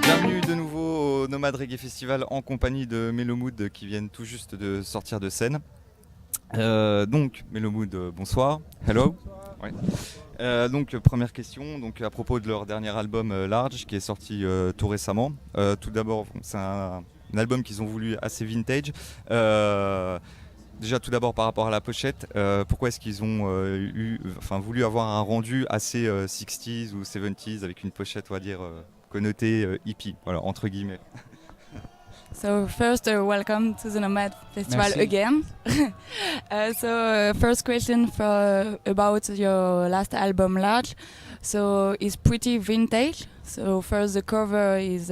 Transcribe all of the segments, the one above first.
Bienvenue de nouveau au Nomade Reggae Festival en compagnie de Mellow qui viennent tout juste de sortir de scène. Donc Mellow, bonsoir. Hello. Ouais. Donc première question, donc à propos de leur dernier album Large qui est sorti tout récemment. Tout d'abord, c'est un album qu'ils ont voulu assez vintage. Déjà tout d'abord par rapport à la pochette, pourquoi est-ce qu'ils ont voulu avoir un rendu assez 60s ou 70s avec une pochette, on va dire, connotée hippie, voilà, entre guillemets. So first, welcome to the Nomade Festival Merci. again. First question about your last album, Large. So it's pretty vintage. So first, the cover is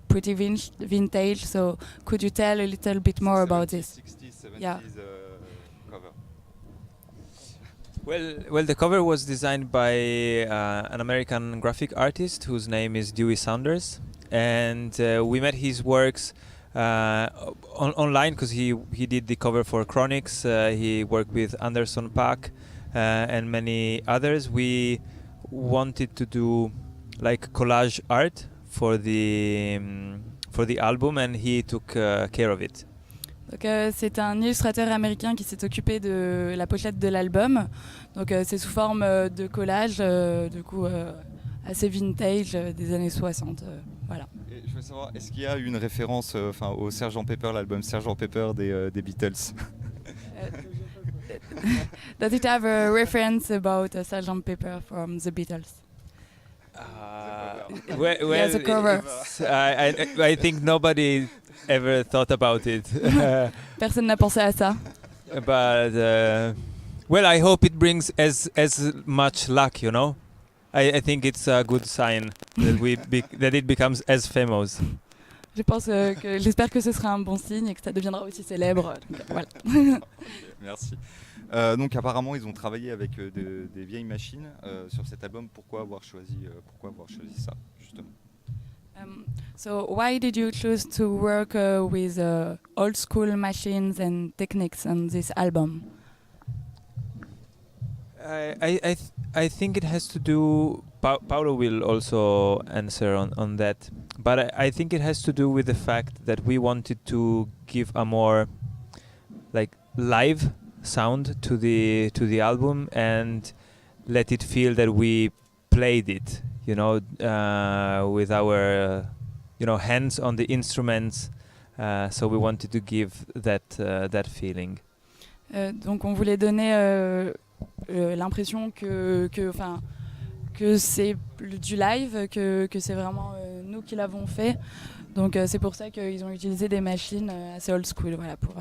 pretty vintage. So could you tell a little bit more about this? 60s, 70s Yeah. Cover. Well, the cover was designed by an American graphic artist whose name is Dewey Saunders, and we met his works online because he did the cover for Chronix. He worked with Anderson .Paak and many others. We wanted to do like collage art for the album, and he took care of it. Donc, c'est un illustrateur américain qui s'est occupé de la pochette de l'album. Donc c'est sous forme de collage, du coup assez vintage des années 60. Voilà. Et je veux savoir, est-ce qu'il y a une référence au Sgt Pepper, l'album Sgt Pepper des Beatles? Does it have a reference about Sgt Pepper from the Beatles? Well, the cover. I think nobody ever thought about it. Personne n'a pensé à ça. But well, I hope it brings as much luck, you know. I think it's a good sign that that it becomes as famous. J'espère que ce sera un bon signe et que ça deviendra aussi célèbre. Donc, voilà. Merci. Donc apparemment ils ont travaillé avec des vieilles machines sur cet album. Pourquoi avoir choisi ça justement? So why did you choose to work with old school machines and techniques on this album? I think it has to do. Paulo will also answer on that, but I think it has to do with the fact that we wanted to give a more like live sound to the album and let it feel that we played it, you know, with our hands on the instruments. So we wanted to give that feeling. Donc on voulait donner l'impression que c'est du live, que c'est vraiment nous qui l'avons fait. Donc c'est pour ça qu'ils ont utilisé des machines assez old school, voilà, pour...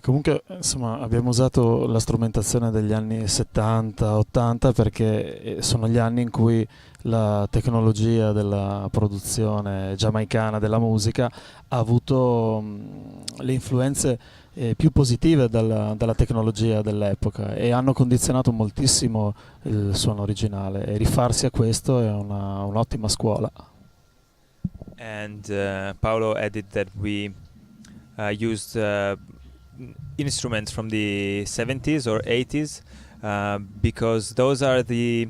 Comunque insomma abbiamo usato la strumentazione degli anni 70-80 perché sono gli anni in cui la tecnologia della produzione giamaicana della musica ha avuto le influenze più positive dalla tecnologia dell'epoca e hanno condizionato moltissimo il suono originale, e rifarsi a questo è un'ottima scuola. And Paolo added that we used instruments from the 70s or 80s because those are the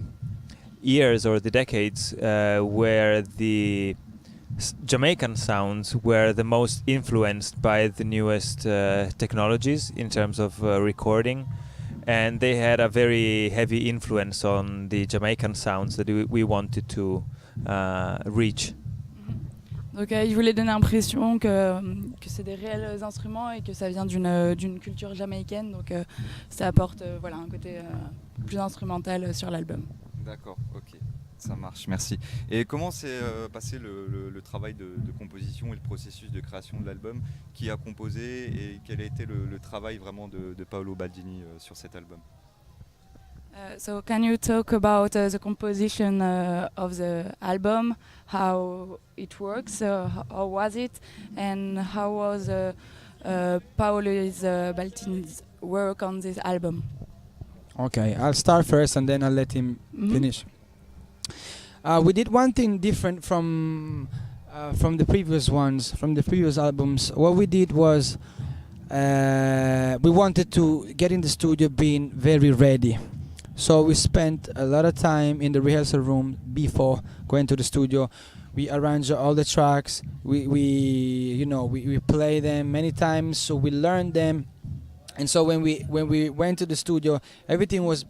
years or the decades where the Jamaican sounds were the most influenced by the newest technologies in terms of recording, and they had a very heavy influence on the Jamaican sounds that we wanted to reach. Donc il voulait donner l'impression que c'est des réels instruments et que ça vient d'une culture jamaïcaine, donc ça apporte un côté plus instrumental sur l'album. D'accord, ok, ça marche, merci. Et comment s'est passé le travail de composition et le processus de création de l'album? Qui a composé et quel a été le travail vraiment de Paolo Baldini sur cet album? So can you talk about the composition of the album, how it works, how was it, and how was Paolo Baldini's work on this album? Okay, I'll start first and then I'll let him finish. We did one thing different from the previous ones, from the previous albums. What we did was we wanted to get in the studio being very ready. So we spent a lot of time in the rehearsal room before going to the studio. We arranged all the tracks. We play them many times, so we learned them. And so when we went to the studio, everything was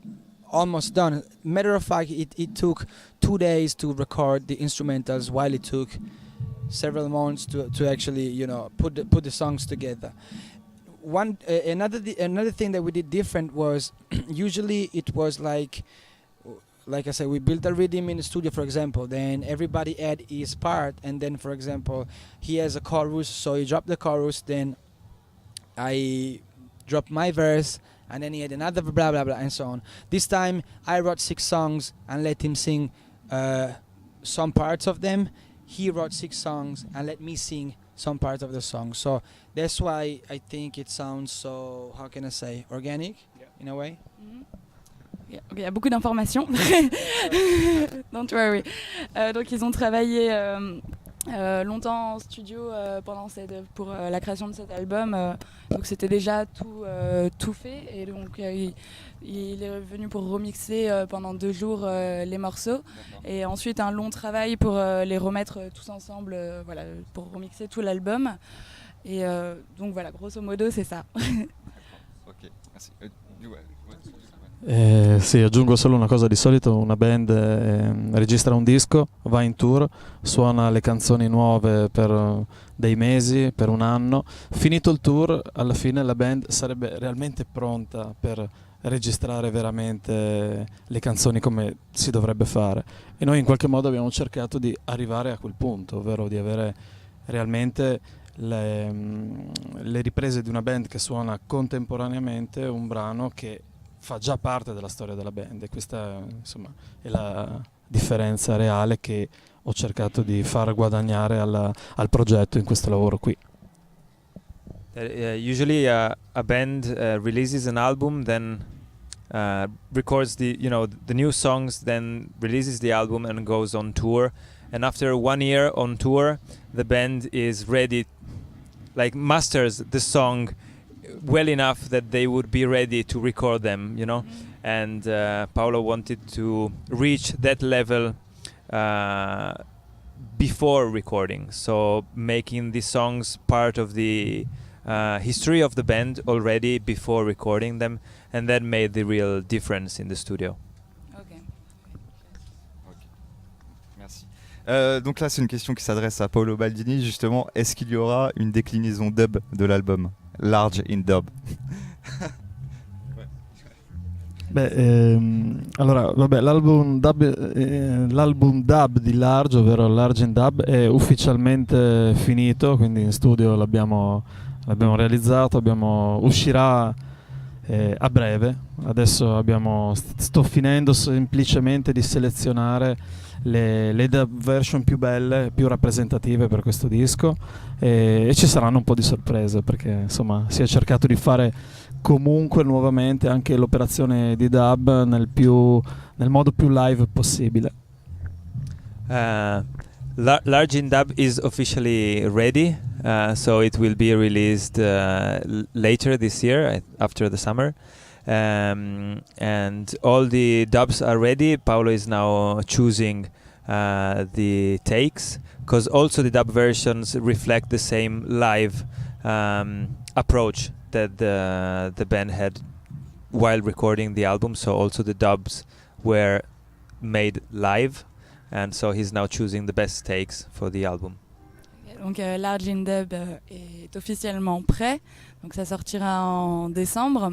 almost done. Matter of fact, it took 2 days to record the instrumentals, while it took several months to actually put the songs together. Another thing that we did different was usually it was like I said, we built a rhythm in the studio, for example, then everybody had his part, and then, for example, he has a chorus, so he dropped the chorus, then I dropped my verse, and then he had another blah blah blah and so on. This time I wrote 6 songs and let him sing some parts of them. He wrote 6 songs and let me sing some parts of the song. So that's why I think it sounds so, how can I say, organic, in a way. Il y a beaucoup d'informations. Don't worry. Donc ils ont travaillé longtemps en studio pour la création de cet album. Donc c'était déjà tout fait. Et donc il est revenu pour remixer pendant 2 jours les morceaux. Et ensuite un long travail pour les remettre tous ensemble, pour remixer tout l'album. Et donc voilà, grosso modo c'est ça. Ok, merci. Sì, aggiungo solo una cosa: di solito una band registra un disco, va in tour, suona le canzoni nuove per dei mesi, per un anno. Finito il tour, alla fine la band sarebbe realmente pronta per registrare veramente le canzoni come si dovrebbe fare, e noi in qualche modo abbiamo cercato di arrivare a quel punto, ovvero di avere realmente le riprese di una band che suona contemporaneamente un brano che fa già parte della storia della band, e questa insomma è la differenza reale che ho cercato di far guadagnare al progetto in questo lavoro qui. Usually a band releases an album, then records the new songs, then releases the album and goes on tour, and after 1 year on tour the band is ready, like masters the song well enough that they would be ready to record them, and Paolo wanted to reach that level before recording, so making the songs part of the history of the band already before recording them, and that made the real difference in the studio. Merci. Donc là, c'est une question qui s'adresse à Paolo Baldini, justement. Est-ce qu'il y aura une déclinaison dub de l'album? Large in dub. Allora, vabbè, l'album dub di Large, ovvero Large in dub, è ufficialmente finito, quindi in studio l'abbiamo realizzato, uscirà a breve. Adesso sto finendo semplicemente di selezionare le dub version più belle, più rappresentative per questo disco, e ci saranno un po' di sorprese, perché insomma si è cercato di fare comunque nuovamente anche l'operazione di dub nel modo più live possibile. Large in dub is officially ready, so it will be released later this year, after the summer. And all the dubs are ready. Paolo is now choosing the takes, because also the dub versions reflect the same live approach that the band had while recording the album. So also the dubs were made live, and so he's now choosing the best takes for the album. Donc Large in Dub est officiellement prêt, donc ça sortira en décembre.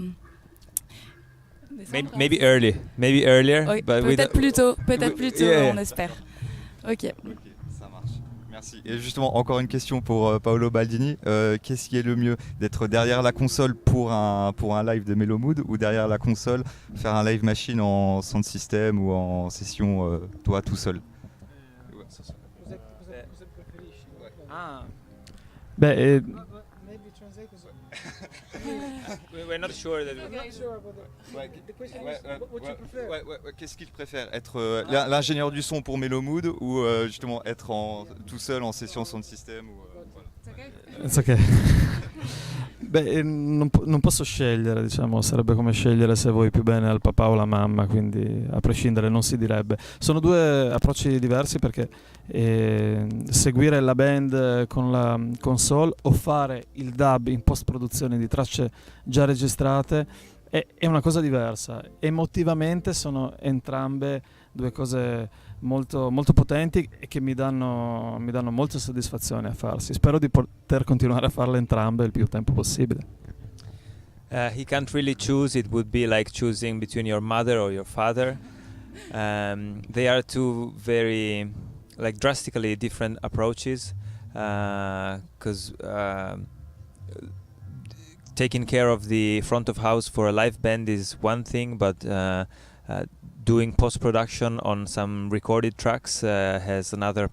Maybe earlier, Oui, but peut-être plus tôt, on espère. Ok. Ça marche. Merci. Et justement, encore une question pour Paolo Baldini. Qu'est-ce qui est le mieux, d'être derrière la console pour un live de Mellow Mood, ou derrière la console faire un live machine en sound system ou en session toi tout seul? We're not sure that. Qu'est-ce qu'il préfère, être l'ingénieur du son pour Mellow Mood, ou justement être tout seul en session sound system, ou, It's okay. Beh, non posso scegliere, diciamo, sarebbe come scegliere se vuoi più bene al papà o alla mamma, quindi a prescindere non si direbbe. Sono due approcci diversi perché seguire la band con la console o fare il dub in post-produzione di tracce già registrate è una cosa diversa. Emotivamente sono entrambe due cose molto, molto potenti e che mi danno molta soddisfazione a farsi. Spero di poter continuare a farle entrambe il più tempo possibile. He can't really choose. It would be like choosing between your mother or your father. They are two very, like, drastically different approaches. Because taking care of the front of house for a live band is one thing, but doing post-production on some recorded tracks has another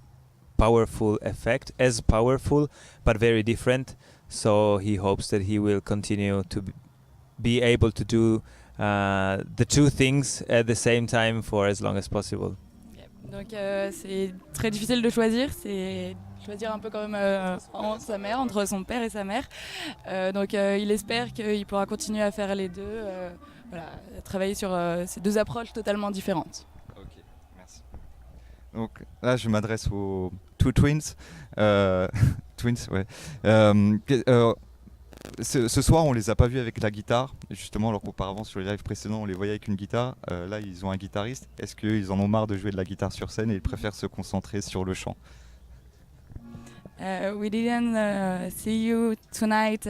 powerful effect, as powerful but very different. So he hopes that he will continue to be able to do the two things at the same time for as long as possible. Donc c'est très difficile de choisir, c'est choisir un peu comme sa mère, entre son père et sa mère. Donc il espère qu'il pourra continuer à faire les deux, voilà, travailler sur ces deux approches totalement différentes. Ok, merci. Donc là, je m'adresse aux two twins. Twins, ouais. Ce soir, on les a pas vus avec la guitare, justement, alors qu'auparavant sur les lives précédents, on les voyait avec une guitare. Là, ils ont un guitariste. Est-ce qu'ils en ont marre de jouer de la guitare sur scène et ils préfèrent se concentrer sur le chant? We didn't see you tonight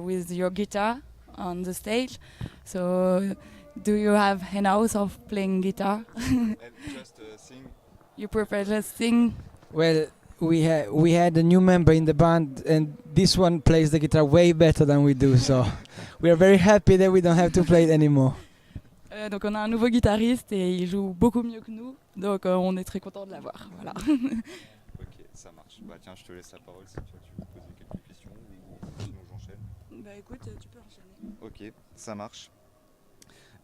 with your guitar on the stage. So, do you have enough of playing guitar? Just sing. You prefer just sing? Well, we had a new member in the band, and this one plays the guitar way better than we do. So we are very happy that we don't have to play it anymore. Donc on a un nouveau guitariste et il joue beaucoup mieux que nous. Donc on est très content de l'avoir. Voilà. Ok, ça marche. Bah tiens, je te laisse la parole si toi tu veux poser quelques questions ou sinon j'enchaîne. Bah écoute, tu peux enchaîner. Ok, ça marche.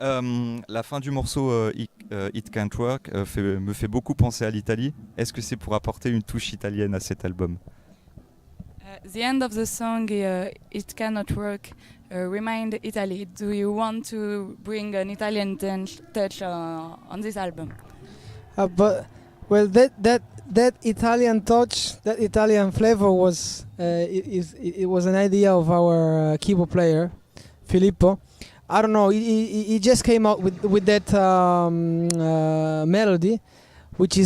La fin du morceau It Can't Work me fait beaucoup penser à l'Italie. Est-ce que c'est pour apporter une touche italienne à cet album? The end of the song It Cannot Work remind Italy. Do you want to bring an Italian touch on this album? But well, that Italian touch, that Italian flavor was it was an idea of our keyboard player, Filippo. I don't know. He just came out with that melody, which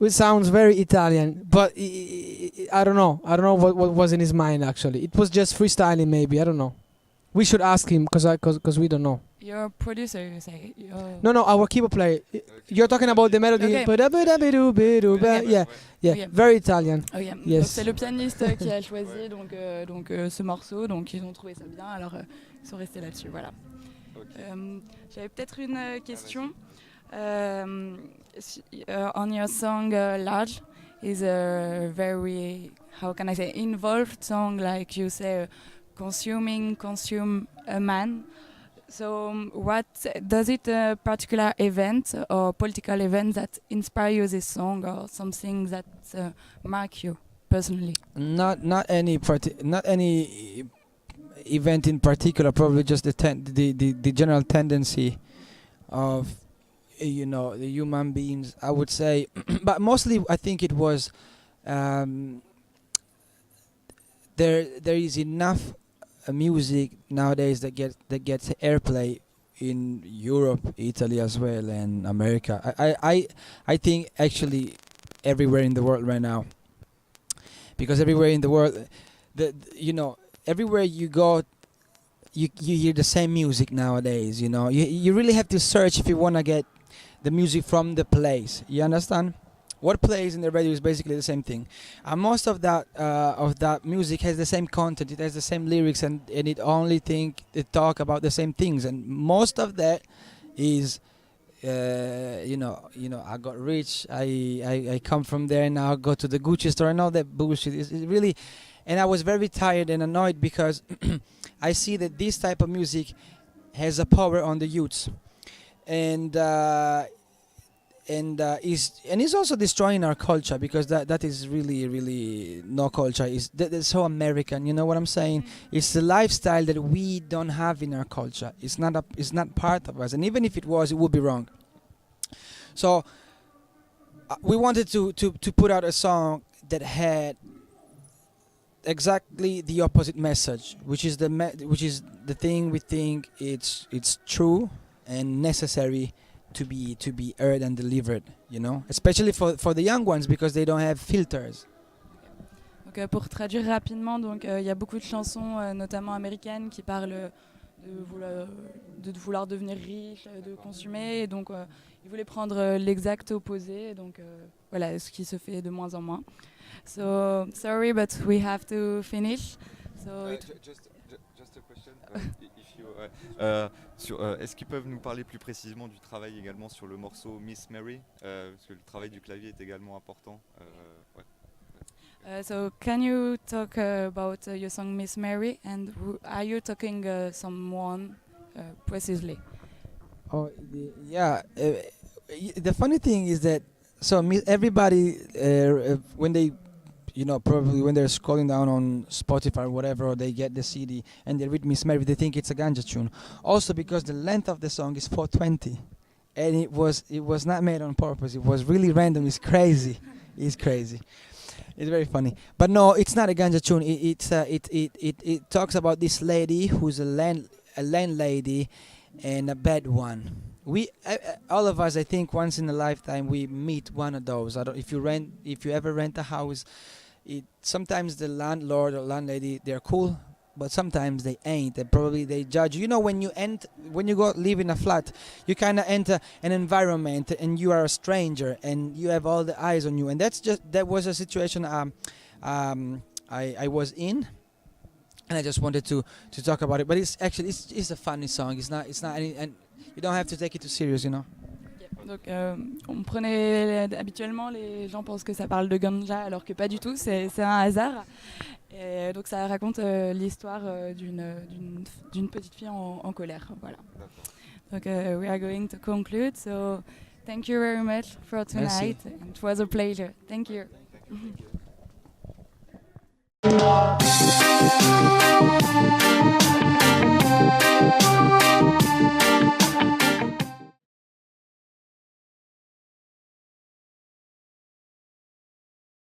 sounds very Italian. But I don't know. I don't know what was in his mind actually. It was just freestyling, maybe. I don't know. We should ask him because we don't know. Your producer, you say? No, our keyboard player. You're talking about the melody. Okay. Yeah, Okay. very Italian. Oh yeah. Yes. Donc c'est le pianiste qui a choisi ce morceau, donc ils ont trouvé ça bien, alors ils sont restés là-dessus, voilà. Okay. J'avais peut-être une question. On your song Large is a very, how can I say, involved song, like you say, consume a man. So what does it a particular event or political event that inspire you this song, or something that mark you personally? Not any event in particular. Probably just the general tendency of the human beings, I would say. But mostly, I think it was there is enough music nowadays that gets airplay in Europe, Italy as well, and America. I think actually everywhere in the world right now, because everywhere in the world, everywhere you go, you hear the same music nowadays. You really have to search if you want to get the music from the place. You understand? What plays in the radio is basically the same thing, and most of that music has the same content. It has the same lyrics, and it only talk about the same things. And most of that is, I got rich. I come from there, and now I go to the Gucci store, and all that bullshit. It's really, and I was very tired and annoyed because I see that this type of music has a power on the youths, and and is also destroying our culture, because that is really no culture. Is that's so American, you know what I'm saying? It's the lifestyle that we don't have in our culture. It's not part of us, and even if it was, it would be wrong. So we wanted to put out a song that had exactly the opposite message, which is the thing we think it's true and necessary to be heard and delivered, you know, especially for the young ones, because they don't have filters. Donc, pour traduire rapidement, donc il y a beaucoup de chansons, notamment américaines, qui parlent de vouloir devenir riche, de consommer, et donc ils voulaient prendre l'exact opposé, donc voilà, ce qui se fait de moins en moins. So sorry, but we have to finish. So Just a question. If you, est-ce qu'ils peuvent nous parler plus précisément du travail également sur le morceau Miss Mary, parce que le travail du clavier est également important. Ouais. So can you talk about your song Miss Mary, and are you talking someone precisely? Oh, yeah. The funny thing is that everybody when they, you know, probably when they're scrolling down on Spotify or whatever, or they get the CD and they read Miss Mary, they think it's a ganja tune. Also because the length of the song is 4:20, and it was not made on purpose. It was really random. It's crazy. It's crazy. It's very funny. But no, it's not a ganja tune. It talks about this lady who's a landlady and a bad one. We all of us, I think, once in a lifetime we meet one of those. If you ever rent a house, sometimes the landlord or landlady, they're cool, but sometimes they ain't. And probably they judge. You know, when you go live in a flat, you kind of enter an environment and you are a stranger and you have all the eyes on you. And that was a situation I was in, and I just wanted to talk about it. But it's a funny song. It's not any, and you don't have to take it too serious, you know. Donc, on prenait habituellement, les gens pensent que ça parle de ganja, alors que pas du tout, c'est un hasard. Et donc ça raconte l'histoire d'une petite fille en colère. Voilà. Donc we are going to conclude. So thank you very much for tonight. It was a pleasure. Thank you. Thank you.